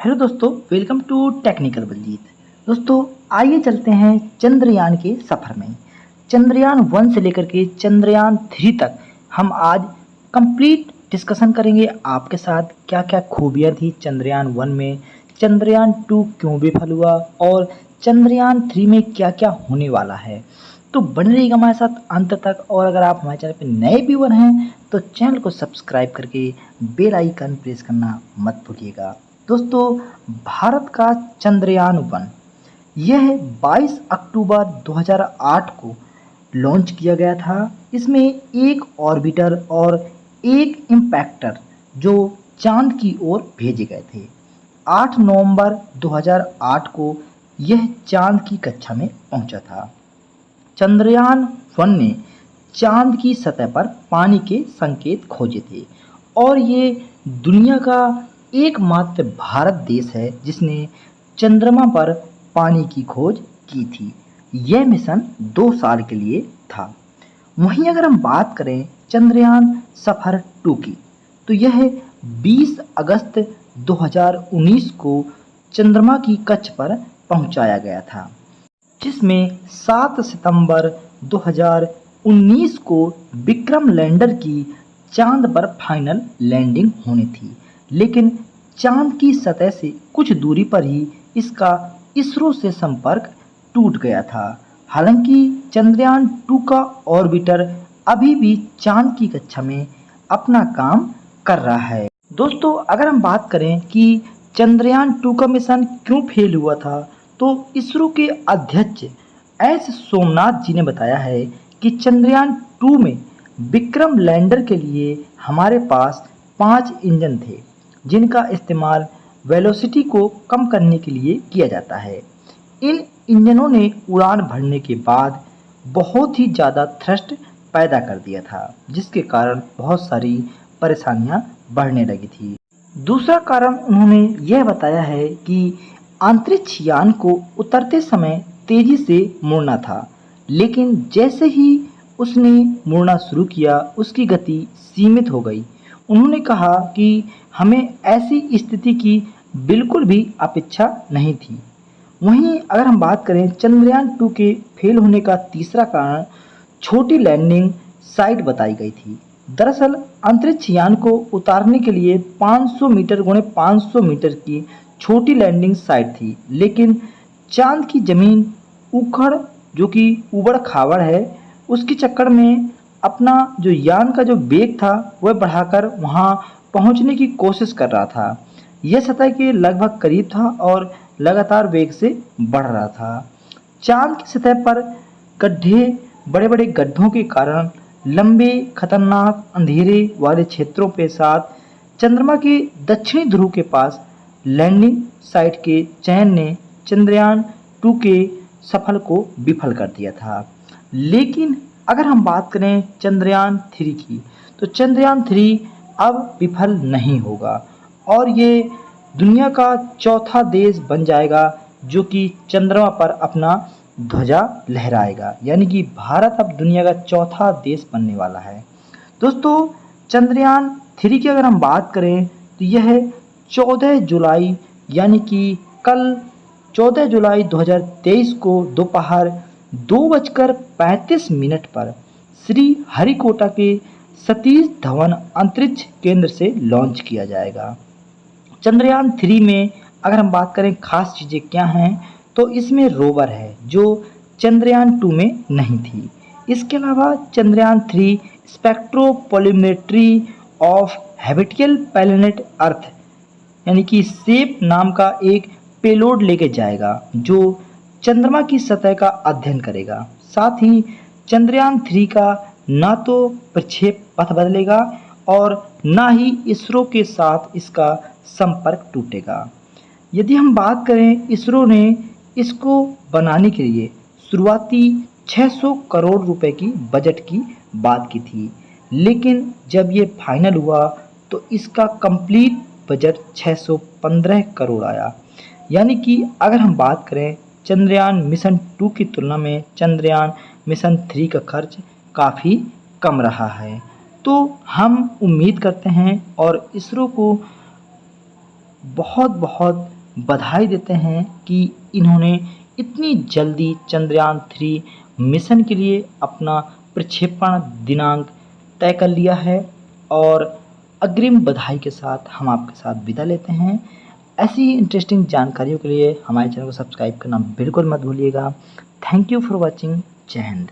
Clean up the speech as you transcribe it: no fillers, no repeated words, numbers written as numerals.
Hello दोस्तों, welcome to technical Baljeet. दोस्तों आइए चलते हैं चंद्रयान के सफ़र में। चंद्रयान 1 से लेकर के चंद्रयान 3 तक हम आज कंप्लीट डिस्कशन करेंगे आपके साथ क्या क्या खूबियाँ थी चंद्रयान 1 में, चंद्रयान 2 क्यों विफल हुआ और चंद्रयान 3 में क्या क्या होने वाला है। तो बने रहिएगा हमारे साथ अंत तक। और अगर आप हमारे चैनल पर नए व्यूअर हैं तो चैनल को सब्सक्राइब करके बेल आइकन प्रेस करना मत भूलिएगा। दोस्तों भारत का चंद्रयान 1 यह 22 अक्टूबर 2008 को लॉन्च किया गया था। इसमें एक ऑर्बिटर और एक इम्पैक्टर जो चांद की ओर भेजे गए थे। 8 नवंबर 2008 को यह चांद की कक्षा में पहुंचा था। चंद्रयान 1 ने चांद की सतह पर पानी के संकेत खोजे थे और ये दुनिया का एकमात्र भारत देश है जिसने चंद्रमा पर पानी की खोज की थी। यह मिशन 2 साल के लिए था। वहीं अगर हम बात करें चंद्रयान सफर 2 की, तो यह 20 अगस्त 2019 को चंद्रमा की कक्ष पर पहुंचाया गया था, जिसमें 7 सितंबर 2019 को विक्रम लैंडर की चांद पर फाइनल लैंडिंग होनी थी। लेकिन चांद की सतह से कुछ दूरी पर ही इसका इसरो से संपर्क टूट गया था। हालांकि चंद्रयान 2 का ऑर्बिटर अभी भी चांद की कक्षा में अपना काम कर रहा है। दोस्तों अगर हम बात करें कि चंद्रयान 2 का मिशन क्यों फेल हुआ था, तो इसरो के अध्यक्ष एस सोमनाथ जी ने बताया है कि चंद्रयान 2 में विक्रम लैंडर के लिए हमारे पास 5 इंजन थे जिनका इस्तेमाल वेलोसिटी को कम करने के लिए किया जाता है। इन इंजनों ने उड़ान भरने के बाद बहुत ही ज़्यादा थ्रस्ट पैदा कर दिया था, जिसके कारण बहुत सारी परेशानियां बढ़ने लगी थी। दूसरा कारण उन्होंने यह बताया है कि अंतरिक्ष यान को उतरते समय तेजी से मुड़ना था, लेकिन जैसे ही उसने मुड़ना शुरू किया उसकी गति सीमित हो गई। उन्होंने कहा कि हमें ऐसी स्थिति की बिल्कुल भी अपेक्षा नहीं थी। वहीं अगर हम बात करें चंद्रयान 2 के फेल होने का तीसरा कारण छोटी लैंडिंग साइट बताई गई थी। दरअसल अंतरिक्ष यान को उतारने के लिए 500 मीटर गुणे 500 मीटर की छोटी लैंडिंग साइट थी, लेकिन चांद की जमीन उखड़ जो कि उबड़ खाबड़ है, उसके चक्कर में अपना जो यान का जो वेग था वह बढ़ाकर वहां पहुंचने की कोशिश कर रहा था। यह सतह के लगभग करीब था और लगातार वेग से बढ़ रहा था। चांद की सतह पर गड्ढे, बड़े बड़े गड्ढों के कारण लंबे खतरनाक अंधेरे वाले क्षेत्रों के साथ चंद्रमा के दक्षिणी ध्रुव के पास लैंडिंग साइट के चयन ने चंद्रयान 2 के सफल को विफल कर दिया था। लेकिन अगर हम बात करें चंद्रयान 3 की, तो चंद्रयान 3 अब विफल नहीं होगा और ये दुनिया का चौथा देश बन जाएगा जो कि चंद्रमा पर अपना ध्वजा लहराएगा, यानी कि भारत अब दुनिया का चौथा देश बनने वाला है। दोस्तों चंद्रयान 3 की अगर हम बात करें तो यह 14 जुलाई यानी कि कल 14 जुलाई 2023 को दोपहर 2:35 पर श्री हरिकोटा के सतीश धवन अंतरिक्ष केंद्र से लॉन्च किया जाएगा। चंद्रयान 3 में अगर हम बात करें खास चीज़ें क्या हैं, तो इसमें रोवर है जो चंद्रयान 2 में नहीं थी। इसके अलावा Chandrayaan 3 स्पेक्ट्रोपोलिमेट्री of habitable planet earth यानी कि सेप नाम का एक पेलोड लेके जाएगा जो चंद्रमा की सतह का अध्ययन करेगा। साथ ही चंद्रयान 3 का ना तो प्रक्षेप पथ बदलेगा और ना ही इसरो के साथ इसका संपर्क टूटेगा। यदि हम बात करें, इसरो ने इसको बनाने के लिए शुरुआती 600 करोड़ रुपए की बजट की बात की थी, लेकिन जब ये फाइनल हुआ तो इसका कंप्लीट बजट 615 करोड़ आया। यानी कि अगर हम बात करें चंद्रयान मिशन 2 की तुलना में चंद्रयान मिशन 3 का खर्च काफ़ी कम रहा है। तो हम उम्मीद करते हैं और इसरो को बहुत बहुत बधाई देते हैं कि इन्होंने इतनी जल्दी चंद्रयान 3 मिशन के लिए अपना प्रक्षेपण दिनांक तय कर लिया है। और अग्रिम बधाई के साथ हम आपके साथ विदा लेते हैं। ऐसी ही इंटरेस्टिंग जानकारियों के लिए हमारे चैनल को सब्सक्राइब करना बिल्कुल मत भूलिएगा। Thank you for watching. जय हिंद।